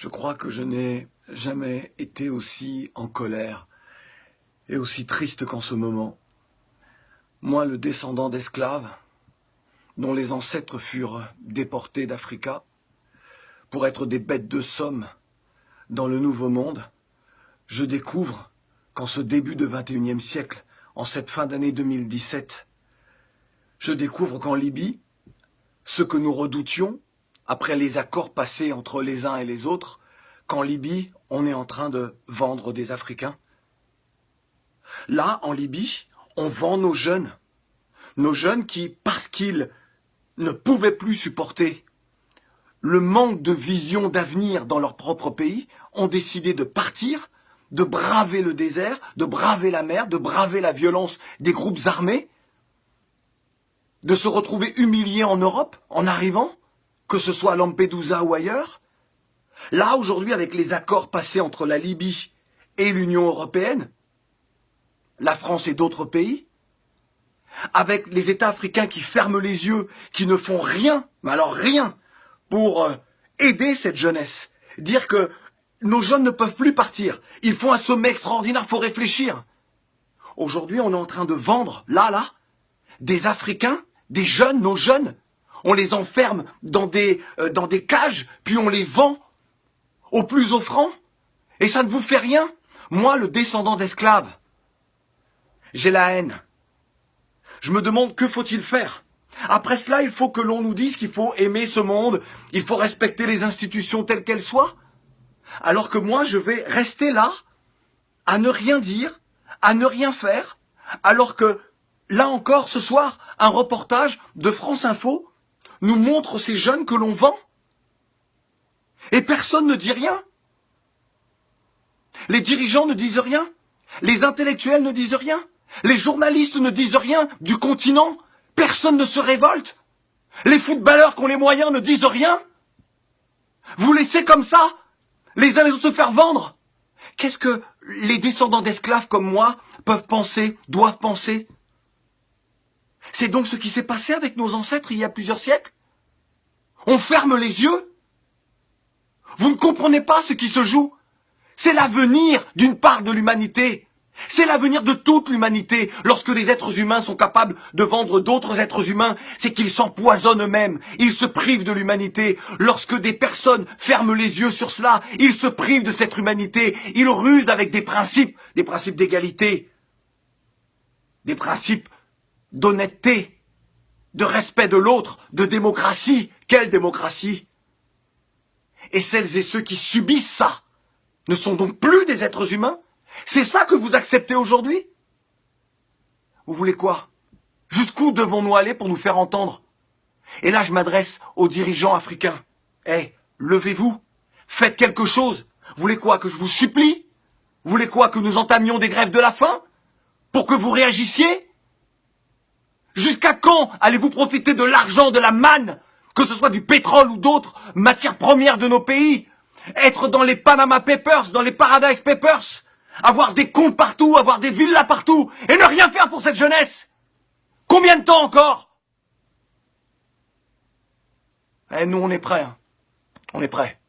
Je crois que je n'ai jamais été aussi en colère et aussi triste qu'en ce moment. Moi, le descendant d'esclaves, dont les ancêtres furent déportés d'Africa pour être des bêtes de somme dans le Nouveau Monde, je découvre qu'en ce début de XXIe siècle, en cette fin d'année 2017, je découvre qu'en Libye, ce que nous redoutions, après les accords passés entre les uns et les autres, qu'en Libye, on est en train de vendre des Africains. Là, en Libye, on vend nos jeunes qui, parce qu'ils ne pouvaient plus supporter le manque de vision d'avenir dans leur propre pays, ont décidé de partir, de braver le désert, de braver la mer, de braver la violence des groupes armés, de se retrouver humiliés en Europe en arrivant, que ce soit à Lampedusa ou ailleurs. Là, aujourd'hui, avec les accords passés entre la Libye et l'Union européenne, la France et d'autres pays, avec les États africains qui ferment les yeux, qui ne font rien, mais alors rien, pour aider cette jeunesse. Dire que nos jeunes ne peuvent plus partir. Ils font un sommet extraordinaire, il faut réfléchir. Aujourd'hui, on est en train de vendre, là, des Africains, des jeunes, nos jeunes. On les enferme dans des cages, puis on les vend au plus offrant. Et ça ne vous fait rien. Moi, le descendant d'esclaves, j'ai la haine. Je me demande que faut-il faire. Après cela, il faut que l'on nous dise qu'il faut aimer ce monde, il faut respecter les institutions telles qu'elles soient. Alors que moi, je vais rester là, à ne rien dire, à ne rien faire, alors que, là encore, ce soir, un reportage de France Info nous montre ces jeunes que l'on vend. Et personne ne dit rien. Les dirigeants ne disent rien. Les intellectuels ne disent rien. Les journalistes ne disent rien du continent. Personne ne se révolte. Les footballeurs qui ont les moyens ne disent rien. Vous laissez comme ça les uns les autres se faire vendre. Qu'est-ce que les descendants d'esclaves comme moi peuvent penser, doivent penser? C'est donc ce qui s'est passé avec nos ancêtres il y a plusieurs siècles. On ferme les yeux. Vous ne comprenez pas ce qui se joue. C'est l'avenir d'une part de l'humanité. C'est l'avenir de toute l'humanité. Lorsque des êtres humains sont capables de vendre d'autres êtres humains, c'est qu'ils s'empoisonnent eux-mêmes. Ils se privent de l'humanité. Lorsque des personnes ferment les yeux sur cela, ils se privent de cette humanité. Ils rusent avec des principes d'égalité, des principes d'honnêteté, de respect de l'autre, de démocratie. Quelle démocratie? Et celles et ceux qui subissent ça ne sont donc plus des êtres humains? C'est ça que vous acceptez aujourd'hui? Vous voulez quoi? Jusqu'où devons-nous aller pour nous faire entendre? Et là, je m'adresse aux dirigeants africains. Levez-vous, faites quelque chose. Vous voulez quoi? Que je vous supplie? Vous voulez quoi? Que nous entamions des grèves de la faim? Pour que vous réagissiez? Jusqu'à quand allez-vous profiter de l'argent, de la manne, que ce soit du pétrole ou d'autres matières premières de nos pays? Être dans les Panama Papers, dans les Paradise Papers, avoir des comptes partout, avoir des villas partout, et ne rien faire pour cette jeunesse? Combien de temps encore? Nous, on est prêts. On est prêts.